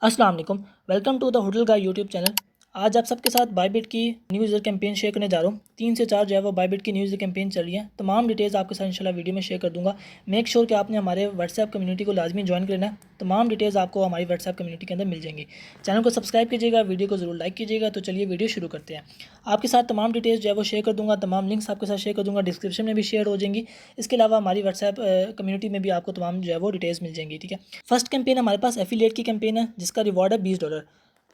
अस्सलाम वालेकुम। Welcome to the hotel का यूट्यूब चैनल। आज आप सबके साथ बायबिट की न्यू यूज़र कैंपेन शेयर करने जा रहा हूँ। 3 से 4 जो है वो बायबिट की न्यू यूज़र कैंपेन चल रही है। तमाम डिटेल्स आपके साथ इंशाल्लाह वीडियो में शेयर कर दूँगा। मेक श्योर कि आपने हमारे व्हाट्सएप कम्युनिटी को लाजमी ज्वाइन करना है। तमाम डिटेल्स आपको हमारी व्हाट्सएप कम्युनिटी के अंदर मिल जाएंगी। चैनल को सब्सक्राइब कीजिएगा, वीडियो को ज़रूर लाइक कीजिएगा। तो चलिए वीडियो शुरू करते हैं। आपके साथ तमाम डिटेल्स जो है वो शेयर कर दूँगा, तमाम लिंक्स आपके साथ शेयर कर दूँगा, डिस्क्रिप्शन में भी शेयर हो जाएंगी। इसके अलावा हमारी व्हाट्सएप कम्युनिटी में भी आपको तमाम जो है वो डिटेल्स मिल जाएंगी। ठीक है, फर्स्ट कैंपेन हमारे पास एफिलिएट की कैंपेन है जिसका रिवॉर्ड है $20।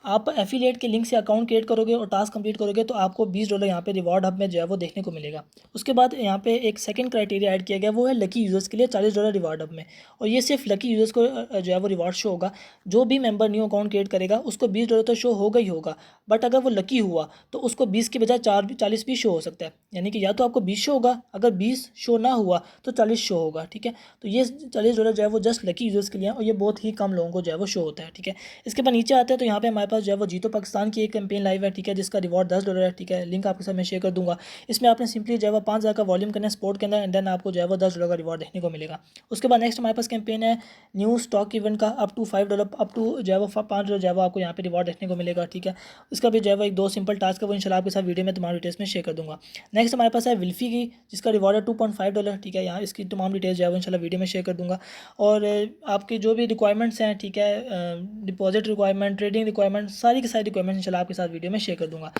आप एफिलिएट के लिंक से अकाउंट क्रिएट करोगे और टास्क कंप्लीट करोगे तो आपको $20 यहाँ पे रिवॉर्ड हब में जो है वो देखने को मिलेगा। उसके बाद यहाँ पे एक सेकंड क्राइटेरिया ऐड किया गया, वो है लकी यूज़र्स के लिए $40 रिवॉर्ड हब में। और ये सिर्फ लकी यूज़र्स को जो है वो रिवॉर्ड शो होगा। जो भी मेंबर न्यू अकाउंट क्रिएट करेगा उसको $20 तो शो होगा ही होगा, बट अगर वो लकी हुआ तो उसको 20 के बजाय 40 भी शो हो सकता है। यानी कि या तो आपको 20 शो होगा, अगर 20 शो ना हुआ तो 40 शो होगा। ठीक है, तो ये $40 जो है वो जस्ट लकी यूज़र्स के लिए है और ये बहुत ही कम लोगों को जो है वो शो होता है। ठीक है, इसके बाद नीचे आते हैं तो यहाँ पे हमारे पास जो है वो जीतो पाकिस्तान की एक कैंपेन लाइव है। ठीक है, जिसका रिवॉर्ड $10 है। ठीक है, लिंक आपके साथ मैं शेयर कर दूंगा। इसमें आपने सिंपली जो है वो 5,000 का वॉल्यूम करना है स्पोर्ट के अंदर एंड देन आपको जो है वो $10 का रिवॉर्ड देखने को मिलेगा। उसके बाद नेक्स्ट हमारे पास कैंपेन है न्यू स्टॉक इवेंट का, अप टू $5, अप टू जो है वो $5 जो है वो आपको यहाँ पे रिवॉर्ड देखने को मिलेगा। ठीक है, इसका भी जो है वो एक दो सिंपल टास्क है, वो इंशाल्लाह आपके साथ वीडियो में तमाम डिटेल्स में शेयर कर दूंगा। नेक्स्ट हमारे पास है विल्फी की, जिसका रिवॉर्ड है $2.5। ठीक है, यहाँ इसकी तमाम डिटेल्स जो है वो इंशाल्लाह वीडियो में शेयर कर दूंगा। और आपकी जो भी रिक्वायरमेंट्स हैं, ठीक है, डिपॉजिट रिक्वायरमेंट, ट्रेडिंग रिक्वायरमेंट, सारी की सारी रिक्वायरमेंट्स इंशाल्लाह आपके साथ वीडियो में शेयर कर दूंगा।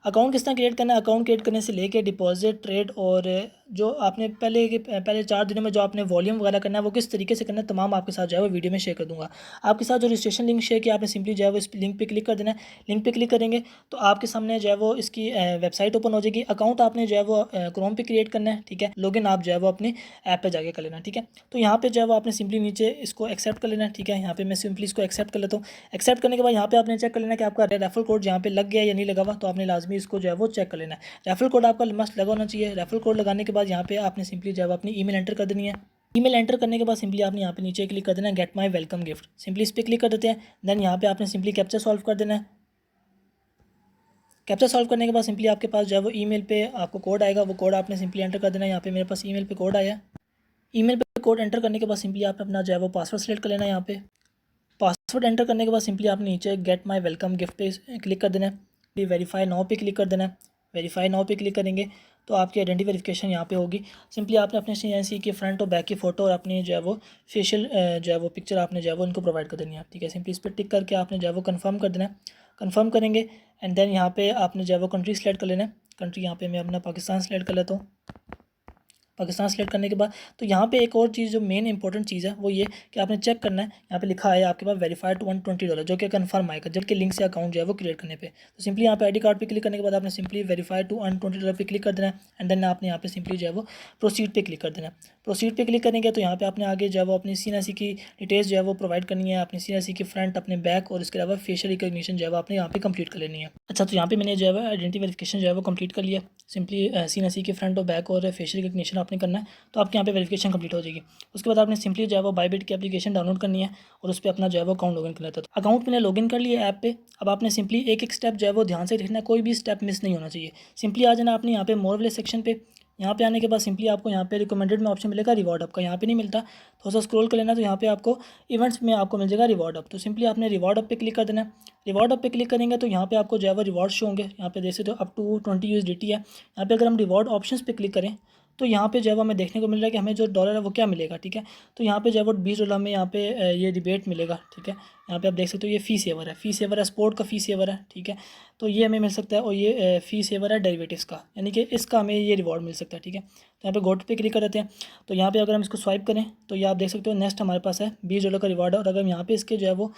अकाउंट किस तरह क्रिएट करना है, अकाउंट क्रिएट करने से लेके डिपॉजिट, ट्रेड और जो आपने पहले 4 दिनों में जो आपने वॉल्यूम वगैरह करना है वो किस तरीके से करना है, तमाम आपके साथ जो है वो वीडियो में शेयर कर दूंगा। आपके साथ जो रजिस्ट्रेशन लिंक शेयर किया आपने सिंपली जो है वो इस लिंक पे क्लिक कर देना है। लिंक पे क्लिक करेंगे तो आपके सामने जो है वो इसकी वेबसाइट ओपन हो जाएगी। अकाउंट आपने जो है वो क्रोम पे क्रिएट करना है। ठीक है, लॉगिन आप जो है वो अपनी ऐप पे जाके कर लेना। ठीक है, तो यहाँ पे जो है वो आपने सिंपली नीचे इसको एक्सेप्ट कर लेना है। ठीक है, यहाँ पे मैं सिंपली इसको एक्सेप्ट कर लेता हूँ। एक्सेप्ट करने के बाद यहाँ पे आपने चेक कर लेना कि आपका रेफरल कोड यहाँ पे लग गया या नहीं लगा हुआ, तो आपने लाजमी इसको जो है वो चेक कर लेना है। रेफरल कोड आपका मस्त लगा होना चाहिए। रेफरल कोड लगाने के बाद यहाँ पे आपने सिंपली जो है अपनी ईमेल एंटर कर देनी है। ईमेल एंटर करने के बाद सिंपली आपने यहाँ पे नीचे क्लिक कर देना है gate my welcome gift, simply इस पर क्लिक कर देते हैं। देन यहाँ पे आपने सिंपली कैप्चा सॉल्व कर देना है। कैप्चा सॉल्व करने के बाद सिंपली आपके पास जो है वो ईमेल पे आपको कोड आएगा, वो कोड आपने सिंपली एंटर कर देना है। यहाँ पे मेरे पास ईमेल पे कोड आया। ईमेल पे कोड एंटर करने के बाद सिंपली आपने अपना जो है वो पासवर्ड सेलेक्ट कर लेना है। यहाँ पे पासवर्ड एंटर करने के बाद सिंपली आपने नीचे गेट माय वेलकम गिफ्ट पे क्लिक कर देना है। वेरीफाई नाउ पे क्लिक कर देना है। वेरीफाई नाउ पे क्लिक करेंगे तो आपकी आइडेंटिटी वेरिफिकेशन यहाँ पे होगी। सिंपली आपने अपने CNC की फ्रंट और बैक की फ़ोटो और अपनी जो है वो फेशियल जो है वो पिक्चर आपने जो है वो इनको प्रोवाइड कर देनी है। ठीक है, सिंपली इस पर टिक करके आपने जो है वो कन्फर्म कर देना है। कन्फर्म करेंगे एंड देन यहाँ पे आपने जो है वो कंट्री सेलेक्ट कर लेना है। कंट्री यहाँ पे मैं अपना पाकिस्तान सेलेक्ट कर लेता हूँ। पाकिस्तान सेलेक्ट करने के बाद तो यहाँ पे एक और चीज़ जो मेन इंपॉर्टेंट चीज़ है वो ये कि आपने चेक करना है। यहाँ पे लिखा है आपके पास वेरीफाइड $120 जो कि कन्फर्म आएगा जबकि लिंक से अकाउंट जो है वो क्रिएट करने पे। तो सिंपली यहाँ पे आईडी कार्ड पे क्लिक करने के बाद आपने सिंपली वेरीफाइड $120 पे क्लिक कर देना है एंड देन आपने यहाँ पे सिंपली जो है वो प्रोसीड पे क्लिक कर देना है। प्रोसीड पे क्लिक करेंगे तो यहाँ पे आपने आगे जो है वो अपनी CNC की डिटेल्स जो है वो प्रोवाइड करनी है, अपनी CNC की फ्रंट, अपने बैक और इसके अलावा फेशियल रिकॉग्निशन जो है वो आपने यहाँ पे कंप्लीट कर लेनी है। अच्छा, तो यहाँ पे मैंने जो है आइडेंटिटी वेरिफिकेशन जो है वो कंप्लीट कर लिया। सिंपली CNC की फ्रंट और बैक और फेशियल रिकॉग्निशन आपने करना है तो आपके यहाँ पे वेरिफिकेशन कंप्लीट हो जाएगी। उसके बाद आपने सिंपली जो है वो बायबिट की एप्लीकेशन डाउनलोड करनी है और उस पर अपना जो है वो अकाउंट लॉगिन करना था। अकाउंट मैंने लॉगिन कर लिया ऐप पे। अब आपने सिंपली एक एक स्टेप जो है वो ध्यान से देखना है, कोई भी स्टेप मिस नहीं होना चाहिए। सिंपली आ जाना आपने यहाँ पे मोर वाले सेक्शन पे। यहाँ पे आने के बाद सिंपली आपको यहाँ पे रिकमेंडेड में ऑप्शन मिलेगा रिवॉर्ड अप का, यहाँ पे नहीं मिलता, थोड़ा सा स्क्रॉल कर लेना तो यहाँ पे आपको इवेंट्स में आपको मिल जाएगा रिवॉर्ड अप। तो सिंपली आपने रिवॉर्ड अप पे क्लिक कर देना है। रिवॉर्ड अप पे क्लिक करेंगे तो यहाँ पे आपको जो है वो रिवॉर्ड शो होंगे। यहाँ पे देख सकते हो अप टू 20 USDT है। यहाँ पे अगर हम रिवॉर्ड ऑप्शंस पे क्लिक करें तो यहाँ पे जो है वो हमें देखने को मिल रहा है कि हमें जो डॉलर है वो क्या मिलेगा। ठीक है, तो यहाँ पे जो है वो $20 में यहाँ पे ये रिबेट मिलेगा। ठीक है, यहाँ पे आप देख सकते हो ये फ़ी सेवर है, फ़ी सेवर है, स्पोर्ट का फ़ी सेवर है। ठीक है, तो ये हमें मिल सकता है और ये फ़ी सेवर है डेरिवेटिव्स का, यानी कि इसका हमें ये रिवॉर्ड मिल सकता है। ठीक है, तो यहाँ पे गोट पे क्लिक कर देते हैं। तो यहाँ पे अगर हम इसको स्वाइप करें तो ये आप देख सकते हो नेक्स्ट हमारे पास है $20 का रिवॉर्ड है। और अगर हम यहाँ पे इसके जो है वो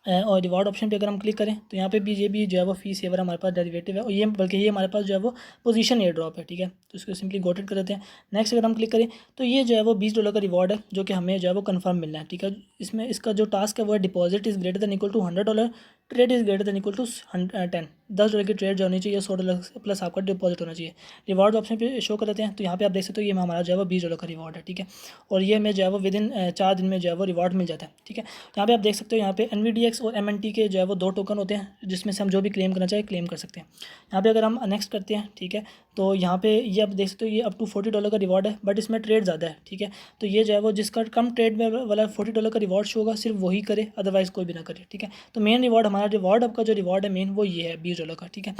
और रिवॉर्ड ऑप्शन पे अगर हम क्लिक करें तो यहाँ पे भी ये भी जो है वो फ़ी सेवर हमारे पास डेरिवेटिव है और ये बल्कि ये हमारे पास जो है वो पोजीशन एयर ड्रॉप है। ठीक है, तो इसको सिंपली गोटेड कर देते हैं। नेक्स्ट अगर हम क्लिक करें तो ये जो है वो $20 का रिवॉर्ड है जो कि हमें जो है वो कंफर्म मिलना है। ठीक है, इसमें इसका जो टास्क है वो है deposit is greater than equal to $100 trade is greater than equal to 10, $10 की ट्रेड जो होनी चाहिए, $100 प्लस आपका डिपॉजिट होना चाहिए। रिवार्ड ऑप्शन पे शो कर देते हैं, तो यहाँ पे आप देख सकते हो ये हमारा जो है वो $20 का रिवार्ड है, ठीक है। और ये हमें जो है वो विद इन 4 दिन में जो है वो रिवार्ड मिल जाता है, ठीक है। यहाँ पे आप देख सकते हो यहाँ पे NVDX और MNT के जो है वो 2 टोकन होते हैं, जिसमें से हम जो भी क्लेम करना चाहे क्लेम कर सकते हैं। यहाँ पे अगर हम नेक्स्ट करते हैं, ठीक है, तो यहाँ पे ये आप देख सकते हो ये अप टू $40 का रिवार्ड है, बट इसमें ट्रेड ज़्यादा है, ठीक है। तो ये जो है वो जिसका कम ट्रेड में वाला $40 का रिवार्ड शो होगा सिर्फ वही करे, अदरवाइज़ कोई भी ना करे, ठीक है। तो मेन रिवार्ड हमारा रिवार्ड आपका जो रिवार्ड है मेन वो ये है $20 का, ठीक है।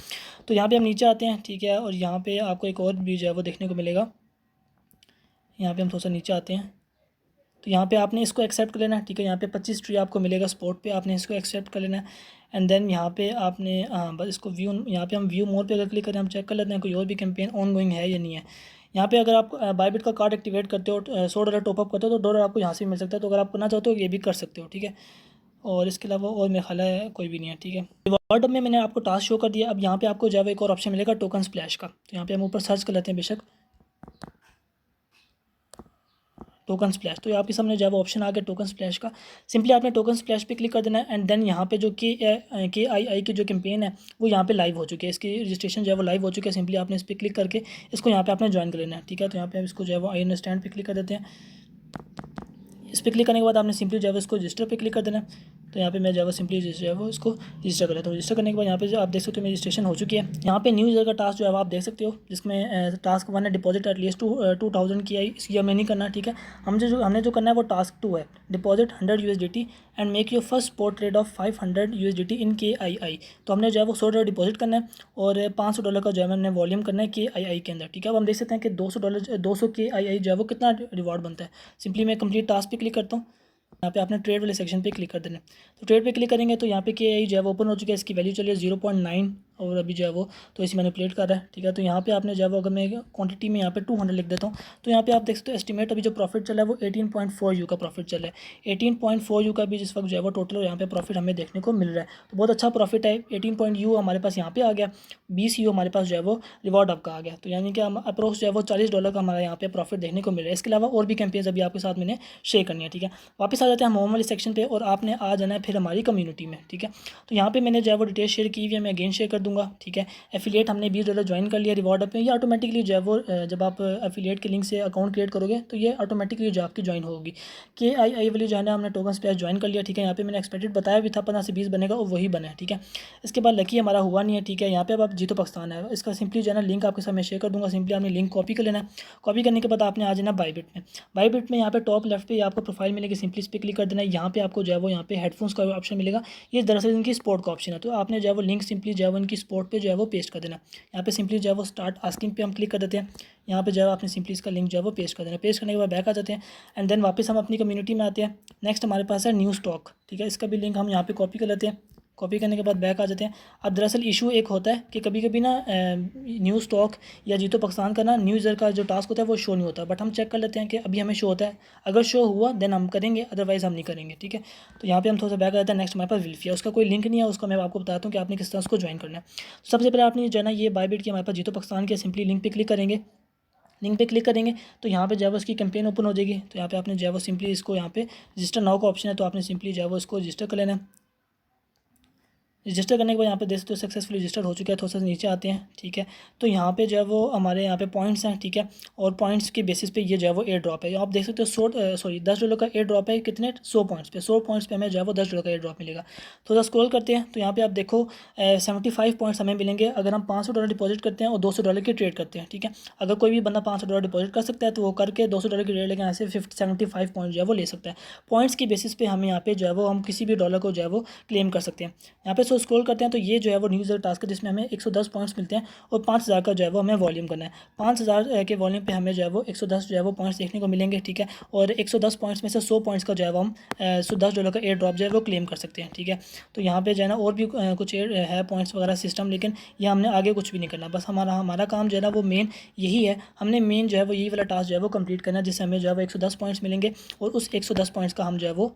तो यहाँ पे हम नीचे आते हैं, ठीक है, और यहाँ पे आपको एक और भी जो है वो देखने को मिलेगा। यहाँ पे हम थोड़ा सा नीचे आते हैं, तो यहाँ पे आपने इसको एक्सेप्ट कर लेना है, ठीक है। यहाँ पे 25 ट्री आपको मिलेगा स्पॉट पे, आपने इसको एक्सेप्ट कर लेना है। एंड देन यहाँ पे आपने बस इसको व्यू, यहाँ पे हम व्यू मोर पे अगर क्लिक करें हम चेक कर लेते हैं कोई और भी कैंपेन ऑन गोइंग है या नहीं है। यहाँ पे अगर आप बायबिट का कार्ड एक्टिवेट करते हो, $100 टॉपअप करते हो, तो $1 आपको यहाँ से मिल सकता है। तो अगर आप करना चाहते हो ये भी कर सकते हो, ठीक है। और इसके अलावा और मेरा ख्याल है कोई भी नहीं है, ठीक है। रिवॉर्ड में मैंने आपको टास्क शो कर दिया। अब यहाँ पे आपको जो है एक और ऑप्शन मिलेगा टोकन स्प्लैश का, तो यहाँ पे हम ऊपर सर्च कर लेते हैं बेशक टोकन स्प्लैश। तो आपके सामने जो है वो ऑप्शन आ गया टोकन स्प्लैश का। सिंपली आपने टोकन स्प्लैश पे क्लिक कर देना है। एंड देन यहाँ पे जो KII की जो कैंपेन है वो यहाँ पे लाइव हो चुकी है, इसकी रजिस्ट्रेशन जो है वो लाइव हो चुकी है। सिंपली आपने इस पर क्लिक करके इसको यहाँ पे आपने ज्वाइन कर लेना है, ठीक है। तो यहाँ पे इसको जो है वो आई अंडरस्टैंड पे क्लिक कर देते हैं। इस पर क्लिक करने के बाद आपने सिंपली जो है इसको रजिस्टर पे क्लिक कर देना है। तो यहाँ पे मैं जो है सिंपली जो है वो इसको रजिस्टर कर लेता हूँ। रजिस्टर करने के बाद यहाँ पे जो आप देख सकते हो मेरी रजिस्ट्रेशन हो चुकी है। यहाँ पे न्यू यूज़र का टास्क जो है आप देख सकते हो, जिसमें टास्क 1 है डिपॉजिट एटलीस्ट 2000 की आई, इसकी हमें नहीं करना, ठीक है। हमने जो करना है वो टास्क 2 है, deposit 100 USDT and make your first spot trade off 500 USDT in KII। तो हमने जो है वो $100 डिपॉजिट करना है और $500 का जो है हमने वॉल्यूम करना है KII के अंदर, ठीक है। अब हम देख सकते हैं कि $200 KII जो है वो कितना रिवार्ड बनता है। सिंपली मैं कंप्लीट टास्क पे क्लिक करता हूँ। यहाँ पे आपने ट्रेड वाले सेक्शन पे क्लिक कर देना है। तो ट्रेड पे क्लिक करेंगे तो यहाँ पे KII जो है वो ओपन हो चुकी है, इसकी वैल्यू चलिए 0.9 और अभी जो है वो तो इसी मैनिपुलेट कर रहा है, ठीक है। तो यहाँ पे आपने जो है वो अगर मैं क्वांटिटी में यहाँ पे 200 लिख देता हूँ, तो यहाँ पे आप देख सकते हो एस्टिमेट अभी जो प्रॉफिट चला है वो 18.4 U का प्रॉफिट चला है। 18.4 U का भी जिस वक्त जो है वो टोटल यहाँ पे प्रॉफिट हमें देखने को मिल रहा है। तो बहुत अच्छा प्रॉफिट है। 18 U हमारे पास यहाँ पे आ गया, 20 U हमारे पास जो है वो रिवॉर्ड आपका आ गया। तो यानी कि हम अप्रोक्स जो है वो $40 का हमारा यहाँ पे प्रॉफिट देखने को मिल रहा है। इसके अलावा और भी कैंपेन्स अभी आपके साथ मैंने शेयर करनी है, ठीक है। वापस आ जाते हैं हम होम वाले सेक्शन पे और आपने आ जाना है फिर हमारी कम्युनिटी में, ठीक है। तो यहाँ पे मैंने जो है वो डिटेल शेयर की हुई है, मैं अगेन शेयर कर दूँगा, ठीक है। एफिलिएट हमने $20 ज्वाइन कर लिया रिवॉर्ड पे, ये ऑटोमेटिकली जो है वो जब आप एफिलिएट के लिंक से अकाउंट क्रिएट करोगे तो ये ऑटोमेटिकली जो आपकी ज्वाइन होगी। KII वाली जो है ना हमने टोकन स्प्लैश ज्वाइन कर लिया, ठीक है। यहाँ पे मैंने एक्सपेक्टेड बताया भी था 15 से 20 बनेगा और वही बना है, ठीक है। इसके बाद लकी हमारा हुआ नहीं है, ठीक है। यहाँ पे अब आप जीतो पाकिस्तान है, इसका सिंपली जो है ना लिंक आपके साथ मैं शेयर कर दूँगा। सिंपली आपने लिंक कॉपी कर लेना है। कॉपी करने के बाद आपने आ जाना बायबिट में। बायबिट में यहाँ पे टॉप लेफ्ट पे आपको प्रोफाइल मिलेगी, सिंपली इस पर क्लिक कर देना है। यहाँ पे आपको जो है वो यहाँ पे हेडफोन्स का ऑप्शन मिलेगा, ये दरअसल इनकी स्पोर्ट का ऑप्शन है। तो आपने जो है वो लिंक सिंपली जो है वो इनकी स्पोर्ट पे जो है वो पेस्ट कर देना। यहाँ पे सिंपली जो है वो स्टार्ट आस्किंग पे हम क्लिक कर देते हैं। यहाँ पे जो है आपने सिंपली इसका लिंक जो है वो पेस्ट कर देना। पेस्ट करने के बाद बैक आ जाते हैं एंड देन वापस हम अपनी कम्युनिटी में आते हैं। नेक्स्ट हमारे पास है न्यू स्टॉक, ठीक है। इसका भी लिंक हम यहाँ पे कॉपी कर लेते हैं। कॉपी करने के बाद बैक आ जाते हैं। अब दरअसल इशू एक होता है कि कभी कभी ना न्यू स्टॉक या जीतो पाकिस्तान का ना न्यू यूज़र का जो टास्क होता है वो शो नहीं होता, बट हम चेक कर लेते हैं कि अभी हमें शो होता है। अगर शो हुआ देन हम करेंगे, अदरवाइज़ हम नहीं करेंगे, ठीक है। तो यहाँ पे हम थोड़ा सा बैक आ जाते हैं। नेक्स्ट हमारे पास विल्फिया, उसका कोई लिंक नहीं है, उसका मैं आपको बताता हूँ कि आपने किस तरह उसको ज्वाइन करना है। सबसे पहले आपने जो है ना ये बायबिट की हमारे पास जीतो पाकिस्तान के सिंपली लिंक पे क्लिक करेंगे। लिंक पे क्लिक करेंगे तो यहाँ पे जो है वो इसकी कैंपेन ओपन हो जाएगी। तो यहाँ पे आपने जो है वो सिंपली इसको यहाँ पे रजिस्टर नाउ का ऑप्शन है, तो आपने सिंपली जो है वो इसको रजिस्टर कर लेना है। रजिस्टर करने के बाद यहाँ पे देख सकते हो सक्सेसफुली रजिस्टर हो चुका है। थोड़ा सा नीचे आते हैं, ठीक है। तो यहाँ पे जो है वो हमारे यहाँ पे पॉइंट्स हैं, ठीक है। और पॉइंट्स के बेसिस पे ये जो है वो एयर ड्रॉप है। आप देख सकते हो $10 का एयर ड्रॉप है, कितने 100 पॉइंट्स पे। 100 पॉइंट्स पे हमें जो है वो $10 का एयर ड्रॉप मिलेगा। थोड़ा स्क्रॉल करते हैं तो यहाँ पे आप देखो 75 पॉइंट्स हमें मिलेंगे अगर हम $500 डिपॉजिट करते हैं और $200 की ट्रेड करते हैं, ठीक है। अगर कोई भी बंदा $500 डिपॉजिट कर सकता है तो वो करके $200 की ट्रेड लेके यहाँ से 75 पॉइंट जो है वो ले सकता है। पॉइंट्स की बेसिस पे हम यहाँ पे जो है वो हम किसी भी डॉलर को जो है वो क्लेम कर सकते हैं। यहाँ पे स्क्रॉल करते हैं तो ये जो है वो न्यू यूज़र टास्क है जिसमें हमें 110 पॉइंट्स मिलते हैं और 5000 का जो है वो हमें वॉल्यूम करना है। 5000 के वॉल्यूम पे हमें जो है वो 110 जो है वो पॉइंट्स देखने को मिलेंगे, ठीक है। और 110 पॉइंट्स में से 100 पॉइंट्स का जो है वो हम $10 का एयर ड्रॉप जो है वो क्लेम कर सकते हैं, ठीक है। तो यहाँ पे जो है ना और भी कुछ एयर है पॉइंट्स वगैरह सिस्टम, लेकिन ये हमने आगे कुछ भी नहीं करना। बस हमारा काम जो है ना वो मेन यही है, हमने मेन जो है वो यही वाला टास्क जो है वो कंप्लीट करना है, जिससे हमें जो है वो 110 पॉइंट्स मिलेंगे और उस 110 पॉइंट्स का हम जो है वो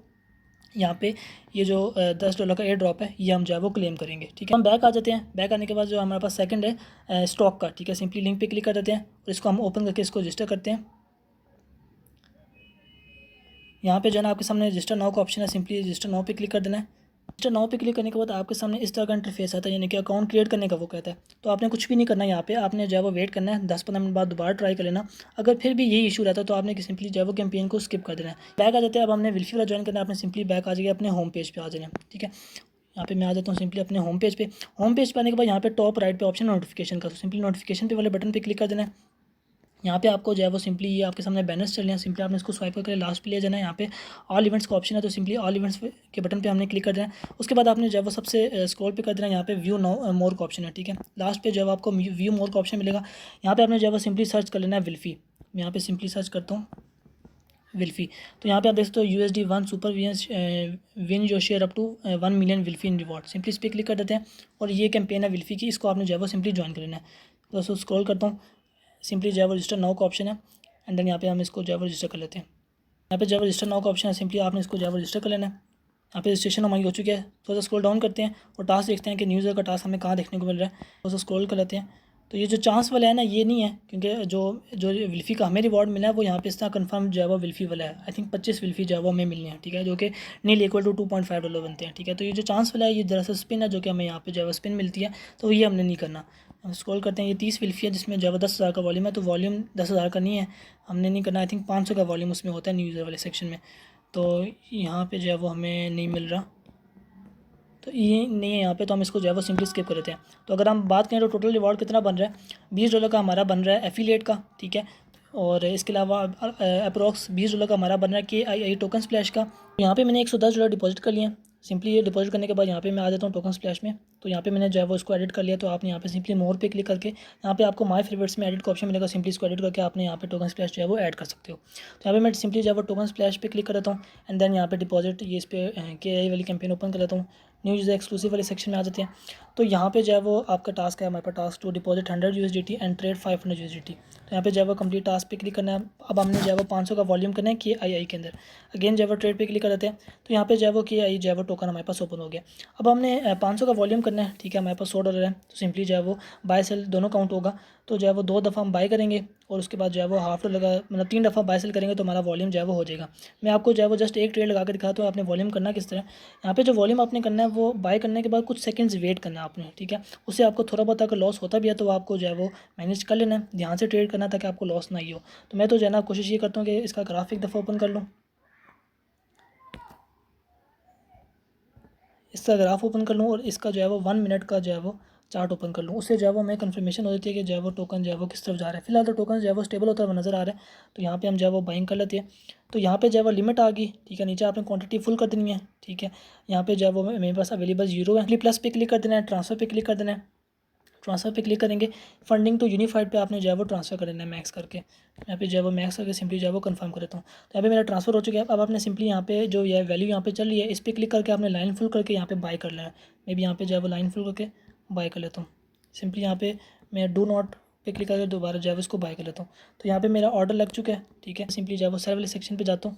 यहाँ पे ये जो $10 का एयर ड्रॉप है ये हम जो है वो क्लेम करेंगे, ठीक है। हम बैक आ जाते हैं। बैक आने के बाद जो हमारे पास सेकंड है स्टॉक का, ठीक है। सिंपली लिंक पे क्लिक कर देते हैं और इसको हम ओपन करके इसको रजिस्टर करते हैं। यहाँ पे जो है ना आपके सामने रजिस्टर नाउ का ऑप्शन है, सिंपली रजिस्टर नाउ पे क्लिक कर देना है। रजिस्टर नाउ पे क्लिक करने के बाद आपके सामने इस तरह का इंटरफेस आता है, यानी कि अकाउंट क्रिएट करने का वो कहता है। तो आपने कुछ भी नहीं करना है, यहाँ पे आपने जो है वो वेट करना है, 10-15 मिनट बाद दोबारा ट्राई कर लेना। अगर फिर भी यही इशू रहता है तो आपने सिंपली जो है वो कैंपेन को स्किप कर देना है। बैक आ जाते हैं, अब हमने विल्फी वाला ज्वाइन करना है, आपने सिंपली बैक आ जाएगा, अपने होम पेज पे आ जाना है। ठीक है, यहाँ पे मैं आ जाता हूँ सिंपली अपने होम पेज पे। होम पेज पे आने के बाद यहाँ पे टॉप राइट पे ऑप्शन नोटिफिकेशन का, तो सिंपली नोटिफिकेशन पे वाले बटन पे क्लिक कर देना है। यहाँ पे आपको जो है वो सिंपली ये आपके सामने बैनर्स चल रहे हैं, सिंपली आपने इसको स्वाइप करके लास्ट पे ले जाना है। यहाँ पे ऑल इवेंट्स का ऑप्शन है, तो सिंपली ऑल इवेंट्स के बटन पे हमने क्लिक कर देना है। उसके बाद आपने जो है वो सबसे स्क्रॉल पे कर देना है, यहाँ पे व्यू मोर का ऑप्शन है। ठीक है, लास्ट पे जो है आपको व्यू मोर का ऑप्शन मिलेगा। यहाँ पे आपने जो है वो सिंपली सर्च कर लेना है विल्फी। मैं यहाँ पे सिंपली सर्च करता हूँ विल्फी, तो यहाँ पे आप देख सकते हो USD1 super win your share up to 1 million विल्फी इन रिवॉर्ड। सिंपली इस पर क्लिक कर देते हैं और ये कैंपेन है विल्फी की, इसको आपने जो है वो सिंपली ज्वाइन कर लेना है। तो उसको स्क्रॉल करता हूँ, सिंपली जो है वो रजिस्टर नाउ का ऑप्शन है, एंड देन यहाँ पे हम इसको जो है वो रजिस्टर कर लेते हैं। यहाँ पे जो है रजिस्टर नाउ का ऑप्शन है, सिंपली आपने इसको जो है वो रजिस्टर कर लेना है। यहाँ पे रजिस्ट्रेशन हमारी हो चुकी है। थोड़ा सा स्क्रॉल डाउन करते हैं और टास्क देखते हैं कि न्यूज़ का टास्क हमें कहाँ देखने को मिल रहा है। थोड़ा सा स्क्रॉल कर लेते हैं, तो ये जो चांस वाला है ना, ये नहीं है, क्योंकि जो जो विल्फी का हमें रिवॉर्ड मिला है वो यहाँ पे इस तरह कन्फर्म जो है वो विल्फी वाला है। आई थिंक 25 विल्फी जो है वो हमें मिलनी है। ठीक है, जो कि नील इक्वल टू $2.5 बनते हैं। ठीक है, तो ये जो चांस वाला है ये दरअसल स्पिन है, जो कि हमें यहाँ पे जो है वो स्पिन मिलती है, तो ये हमने नहीं करना। हम स्क्रॉल करते हैं, ये 30 विल्फी है जिसमें जो है 10,000 का वॉल्यूम है, तो वॉल्यूम 10,000 का नहीं है, हमने नहीं करना। आई थिंक 500 का वॉल्यूम उसमें होता है न्यूज़र वाले सेक्शन में, तो यहाँ पे जो है वो हमें नहीं मिल रहा, तो ये नहीं है यहाँ पे, तो हम इसको जो है वो सिंपली स्किप कर देते हैं। तो अगर हम बात करें तो टोटल रिवॉर्ड कितना बन रहा है, $20 का हमारा बन रहा है एफिलिएट का। ठीक है, और इसके अलावा अप्रॉक्स $20 का हमारा बन रहा है KII टोकन स्प्लैश का। यहाँ पे मैंने $110 डिपॉजिट कर लिए हैं। सिंपली ये डिपॉजिट करने के बाद यहाँ पे मैं आ जाता हूँ टोकन स्प्लैश में, तो यहाँ पे मैंने जो है वो इसको एडिट कर लिया। तो आपने यहाँ पे सिंपली मोर पे क्लिक करके यहाँ पे आपको माय फेवरेट्स में एडिट का ऑप्शन मिलेगा, सिंपली इसको एडिट करके आपने यहाँ पे टोकन स्प्लैश जो है वो ऐड कर सकते हो। तो यहाँ पे मैं सिंपली जो है वो टोकन स्प्लैश पे क्लिक कर देता हूँ, एंड देन यहाँ पे डिपॉजिट ये इस पर KII वाली कैंपेन ओपन कर लेता हूँ। न्यू यूज़र एक्सक्लूसिव वाले सेक्शन में आ जाते हैं। तो यहाँ पे जो है वो आपका टास्क है, हमारे पास task to deposit 100 USDT and trade 500 USDT। तो यहाँ पे जो है वो कंप्लीट टास्क पे क्लिक करना है। अब हमने जो है वो 500 का वॉल्यूम करना है KII के अंदर। अगेन जो है वो ट्रेड पे क्लिक कर देते हैं, तो यहाँ पे जो है वो KII जो है वो टोकन हमारे पास ओपन हो गया। अब हमने 500 का वॉल्यूम करना है। ठीक है, हमारे पास $100 है, तो सिंपली जो है वो बाय सेल दोनों काउंट होगा। तो जो है वो 2 दफ़ा हम बाय करेंगे और उसके बाद जो है वो $1/2 का मतलब 3 दफ़ा बाय सेल करेंगे, तो हमारा वॉल्यूम जो है वो हो जाएगा। मैं आपको जो है वो जस्ट एक ट्रेड लगा कर दिखाता हूँ आपने वॉल्यूम करना किस तरह। यहाँ पे जो वॉल्यूम आपने करना है वो बाय करने के बाद कुछ सेकंड्स वेट करना है आपने। ठीक है, उससे आपको थोड़ा बहुत अगर लॉस होता भी है तो आपको जो है वो मैनेज कर लेना है, ध्यान से ट्रेड करना ताकि आपको लॉस ना ही हो। तो मैं तो जो है ना कोशिश ये करता हूँ कि इसका ग्राफ एक दफ़ा ओपन कर लूँ, इसका ग्राफ ओपन कर लूँ और इसका जो है वो 1 मिनट का जो है वो चार्ट ओपन कर लूँ। उससे जो है वो हमें कन्फर्मेशन हो जाती है कि जो है वो टोकन जो है वो किस तरफ जा रहा है। फिलहाल तो टोकन जो है वो स्टेबल होता हुआ नज़र आ रहा है, तो यहाँ पे हम जो है वो बाइंग कर लेते हैं। तो यहाँ पे जो है वो लिमिट आ गई। ठीक है, नीचे आपने क्वांटिटी फुल कर देनी है। ठीक है, यहाँ पे जो है वो मेरे पास अवेलेबल 0 है। प्लस पे क्लिक कर देना है, ट्रांसफ़र पे क्लिक कर देना है। ट्रांसफ़र पे क्लिक करेंगे, फंडिंग टू यूनिफाइड पे आपने जो है वो ट्रांसफ़र कर देना है मैक्स करके। यहाँ पे जो है वो मैक्स करके सिंपली जो है वो कंफर्म कर देता हूँ। तो यहाँ पे मेरा ट्रांसफ़र हो चुका है। अब आपने सिंपली यहाँ पे जो ये वैल्यू यहाँ पे चल रही है इस पर क्लिक करके आपने लाइन फुल करके यहाँ पे बाय कर लेना है। मैं भी यहाँ पे जो है वो लाइन फुल करके बाय कर लेता हूँ। सिंपली यहाँ पे मैं डू नॉट पे क्लिक करके दोबारा जो है इसको बाय कर लेता हूँ। तो यहाँ पे मेरा ऑर्डर लग चुका है। ठीक है, सिंपली जो है वो सेल वाले सेक्शन पे जाता हूँ।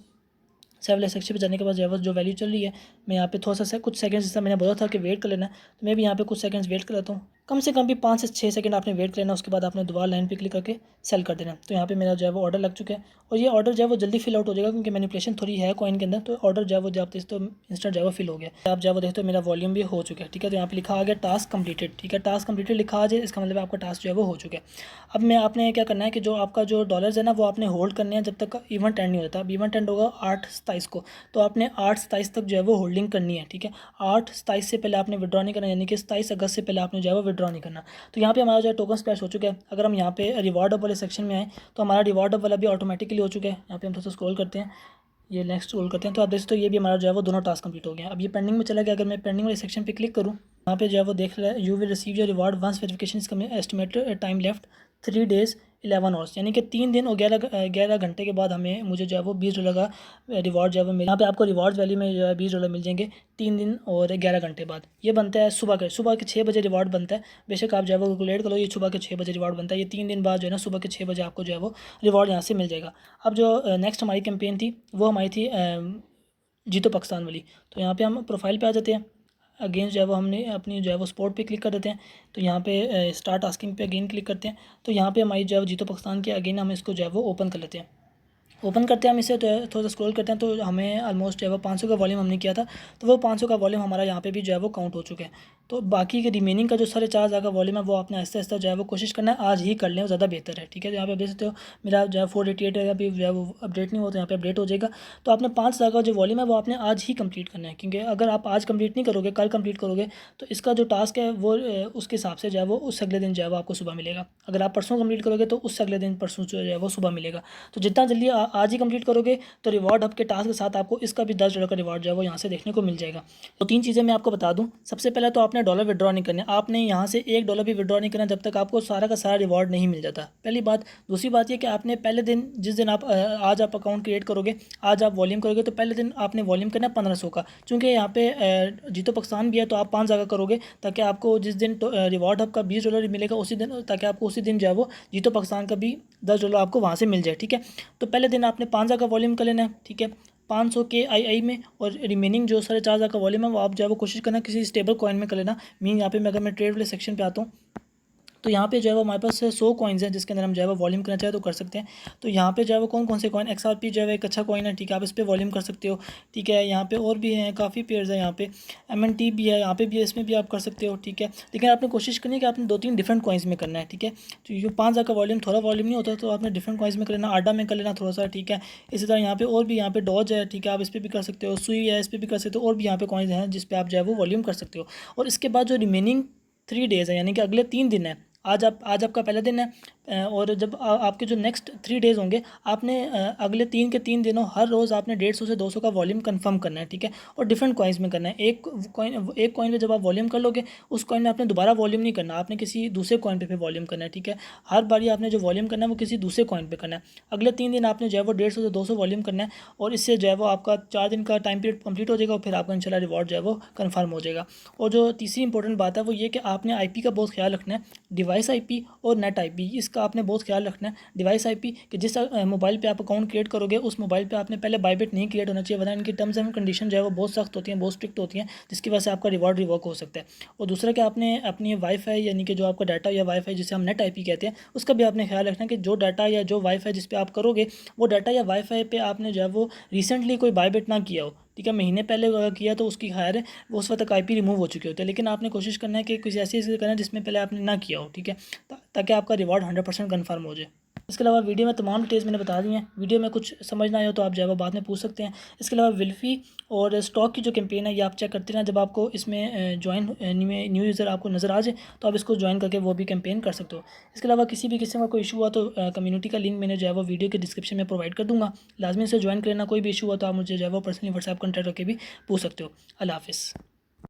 सेल वाले सेक्शन पे जाने के बाद जो है वो जो वैल्यू चल रही है, मैं यहाँ पे थोड़ा सा कुछ सेकंड्स, जैसा मैंने बोला था कि वेट कर लेना है, तो मैं भी यहाँ पे कुछ सेकंड्स वेट कर लेता हूँ। कम से कम भी 5 से 6 सेकंड आपने वेट कर लेना, उसके बाद आपने दोबारा लाइन पे क्लिक करके सेल कर देना। तो यहाँ पे मेरा जो है वो ऑर्डर लग चुका है और ये ऑर्डर जो है वो जल्दी फिल आउट हो जाएगा क्योंकि मैनिपुलेशन थोड़ी है कॉइन के अंदर। तो ऑर्डर जो है वो जब आप देखते हो इंस्टेंट जो है वो फिल हो गया। आप जो है वो देखते हो मेरा वॉल्यूम भी हो चुका है। ठीक है, तो यहाँ पे लिखा आ गया टास्क कंप्लीटेड। ठीक है, टास्क कंप्लीटेड लिखा आ जाए, इसका मतलब आपका टास्क जो है वो हो चुका है। अब मैं आपने क्या करना है कि जो आपका जो डॉलर्स है ना वो आपने होल्ड करने हैं जब तक इवेंट एंड नहीं होता। अब इवेंट एंड होगा 8/27 को, तो आपने 8/27 तक जो है वो होल्डिंग करनी है। ठीक है, 8/27 से पहले आपने विड्रॉ नहीं करना, यानी कि 27 अगस्त से पहले आपने जो है वो विड्रॉ नहीं करना। तो यहाँ पे हमारा जो है टोकन स्प्लैश हो चुका है। अगर हम यहाँ पे रिवार्ड अप वाले सेक्शन में आए तो हमारा रिवार्ड अप वाला भी ऑटोमेटिकली हो चुका है। यहाँ पे हम थोड़ा सा स्क्रॉल करते हैं, ये नेक्स्ट स्क्रॉल करते हैं, तो आप देख सकते हो ये भी हमारा जो है वो दोनों टास्क कंप्लीट हो गया। अब ये पेंडिंग में चला गया। अगर मैं पेंडिंग वाले सेक्शन पे क्लिक करूँ, यहाँ पे जो है वो देख रहा है you will receive your reward once verification is estimated time left 3 days 11 hours, यानी कि 3 दिन और 11 घंटे के बाद हमें मुझे जो है वो $20 का रिवार्ड जो है वो मिल। यहाँ पे आपको रिवार्ड वैल्यू में जो है $20 मिल जाएंगे 3 दिन और 11 घंटे बाद। ये बनता है सुबह के 6 बजे रिवार्ड बनता है। बेशक आप जो है वो कैलकुलेट करो, ये सुबह के 6 बजे रिवार्ड बनता है। ये 3 दिन बाद जो है ना सुबह के 6 बजे आपको जो है वो रिवार्ड यहाँ से मिल जाएगा। अब जो नेक्स्ट हमारी कैंपेन थी वो हमारी थी जीतो पाकिस्तान वाली। तो यहाँ पे हम प्रोफाइल पे आ जाते हैं। अगेन जो है वो हमने अपनी जो है वो स्पोर्ट पे क्लिक कर देते हैं। तो यहाँ पे स्टार्ट आस्किंग पे अगेन क्लिक करते हैं। तो यहाँ पे हमारी जो है जीतो पाकिस्तान की अगेन हम इसको जो है वो ओपन कर लेते हैं। ओपन करते हैं हम इसे, तो थोड़ा सा स्क्रॉल करते हैं तो हमें ऑलमोस्ट जो है वो 500 का वॉल्यूम हमने किया था, तो वो 500 का वॉल्यूम हमारा यहाँ पे भी जो है वो काउंट हो चुके हैं। तो बाकी के रिमेनिंग का जो 4,500 का वॉल्यूम है वो आपने आहिस्ता आहिस्ता जो है वो कोशिश करना है आज ही कर लें, वो ज़्यादा बेहतर है। ठीक है, तो यहाँ पे देख सकते हो मेरा जो है 488 है, अभी जो है वो अपडेट नहीं होता, यहाँ पे अपडेट हो जाएगा। तो आपने 5,000 का जो वॉल्यूम है वो आपने आज ही कंप्लीट करना है, क्योंकि अगर आप आज कंप्लीट नहीं करोगे, कल कंप्लीट करोगे, तो इसका जो टास्क है वो उसके हिसाब से जो है वो उस अगले दिन जो है वो आपको सुबह मिलेगा। अगर आप परसों कंप्लीट करोगे तो उस अगले दिन परसों जो है वो सुबह मिलेगा। तो जितना जल्दी आज ही कंप्लीट करोगे तो रिवॉर्ड हब के टास्क के साथ आपको इसका भी $10 का रिवॉर्ड जो है वो यहाँ से देखने को मिल जाएगा। तो 3 चीज़ें मैं आपको बता दूँ। सबसे पहले तो आपने डॉलर विड्रॉ नहीं करने, आपने यहाँ से $1 भी विड्रॉ नहीं करना जब तक आपको सारा का सारा रिवॉर्ड नहीं मिल जाता, पहली बात। दूसरी बात ये कि आपने पहले दिन, जिस दिन आप आज आप अकाउंट क्रिएट करोगे, आज आप वॉल्यूम करोगे, तो पहले दिन आपने वॉल्यूम करना है 1500 का, चूँकि यहाँ पे जीतो पाकिस्तान भी है तो आप 5 जगह करोगे, ताकि आपको जिस दिन रिवॉर्ड हब का $20 मिलेगा उसी दिन, ताकि आपको उसी दिन जो है वो जीतो पाकिस्तान का भी $10 आपको वहाँ से मिल जाए। ठीक है, तो पहले दिन आपने 5 जगह वॉल्यूम कर लेना है। ठीक है, 500 के आई में, और रिमेनिंग जो 4,500 का वॉल्यूम है वो आप जो है वो कोशिश करना किसी स्टेबल कॉइन में कर लेना। मीन यहाँ पे मैं, अगर मैं ट्रेड वाले सेक्शन पे आता हूँ, तो यहाँ पे जो है वो हमारे पास 100 कॉइन्स हैं जिसके अंदर हम जो है वो वॉल्यूम करना चाहे तो कर सकते हैं। तो यहाँ पे जो है वो कौन कौन से कॉइन, XRP जो है एक अच्छा कॉइन है। ठीक है, आप इस पर वॉल्यूम कर सकते हो। ठीक है, यहाँ पे और भी हैं, काफ़ी पेयर्स हैं, यहाँ पे MNT भी है, यहाँ पे भी है, इसमें भी आप कर सकते हो। ठीक है, लेकिन आपने कोशिश करनी है कि आपने 2-3 डिफरेंट कॉइन्स में करना है। ठीक है, तो ये 5,000 का वॉल्यूम थोड़ा वॉल्यूम नहीं होता, तो आपने डिफरेंट कॉइन्स में कर लेना, आडा में कर लेना थोड़ा सा। ठीक है, इसी तरह यहाँ पे और भी, यहाँ पे डॉज है, ठीक है, आप इस पर भी कर सकते हो, सुई है, इस पर भी कर सकते हो, और भी यहाँ पे कॉइन्स हैं जिस पे आप जो है वो वॉल्यूम कर सकते हो। और इसके बाद जो रिमेनिंग 3 डेज़ है, यानी कि अगले 3 दिन है, आज आपका पहला दिन है, और जब आपके जो नेक्स्ट 3 डेज़ होंगे, आपने अगले 3 के 3 दिनों हर रोज़ आपने 150 से 200 का वॉल्यूम कंफर्म करना है। ठीक है, और डिफरेंट कॉइन्स में करना है। एक कॉइन पे जब आप वॉल्यूम कर लोगे, उस कॉइन में आपने दोबारा वॉल्यूम नहीं करना, आपने किसी दूसरे कॉइन पे वॉल्यूम करना है। ठीक है, हर बारी आपने जो वॉल्यूम करना है वो किसी दूसरे कॉइन पे करना है। अगले 3 दिन आपने जो है वो 150 से 200 वॉल्यूम करना है, और इससे जो है वो आपका 4 दिन का टाइम पीरियड कंप्लीट हो जाएगा, और फिर आपका इंशाल्लाह रिवॉर्ड जो है वो कन्फर्म हो जाएगा। और जो तीसरी इंपॉर्टेंट बात है वो ये कि आपने IP का बहुत ख्याल रखना है, डिवाइस IP और नेट IP, इसका आपने बहुत ख्याल रखना है। डिवाइस IP कि जिस मोबाइल पे आप अकाउंट क्रिएट करोगे, उस मोबाइल पे आपने पहले बाइबिट नहीं क्रिएट होना चाहिए, वरना इनकी टर्म्स एंड कंडीशन जो है वो बहुत सख्त होती हैं, बहुत स्ट्रिक्ट होती हैं, जिसकी वजह से आपका रिवॉर्ड रिवोक हो सकता है। और दूसरा कि आपने अपनी वाईफाई, यानी कि जो आपका डाटा या वाईफाई जिसे हम नेट IP कहते हैं, उसका भी आपने ख्याल रखना है कि जो डाटा या जो वाईफाई जिस पे आप करोगे, वो डाटा या वाईफाई पे आपने जो है वो रिसेंटली कोई बाइबिट ना किया हो। ठीक है, महीने पहले किया तो उसकी खैर है, वो उस वक्त तक IP रिमूव हो चुके होते हैं, लेकिन आपने कोशिश करना है कि कुछ ऐसी चीज़ करना है जिसमें पहले आपने ना किया हो। ठीक है, ताकि आपका रिवॉर्ड 100% कन्फर्म हो जाए। इसके अलावा वीडियो में तमाम डिटेल्स मैंने बता दी हैं। वीडियो में कुछ समझ ना आए हो तो आप जो है वो बाद में पूछ सकते हैं। इसके अलावा विल्फी और स्टॉक की जो कैंपेन है ये आप चेक करते रहना, जब आपको इसमें ज्वाइन न्यू यूज़र आपको नज़र आ जाए तो आप इसको ज्वाइन करके वो भी कैंपेन कर सकते हो। इसके अलावा किसी भी किस्म का कोई इशू हुआ तो कम्युनिटी का लिंक मैंने जो है वो वीडियो के डिस्क्रिप्शन में प्रोवाइड कर दूँगा, लाजमी से ज्वाइन कर लेना। कोई भी इशू हुआ तो आप मुझे जो है वो पर्सनली व्हाट्सएप कॉन्टैक्ट करके भी पूछ सकते हो। अल्लाह हाफ़िज़।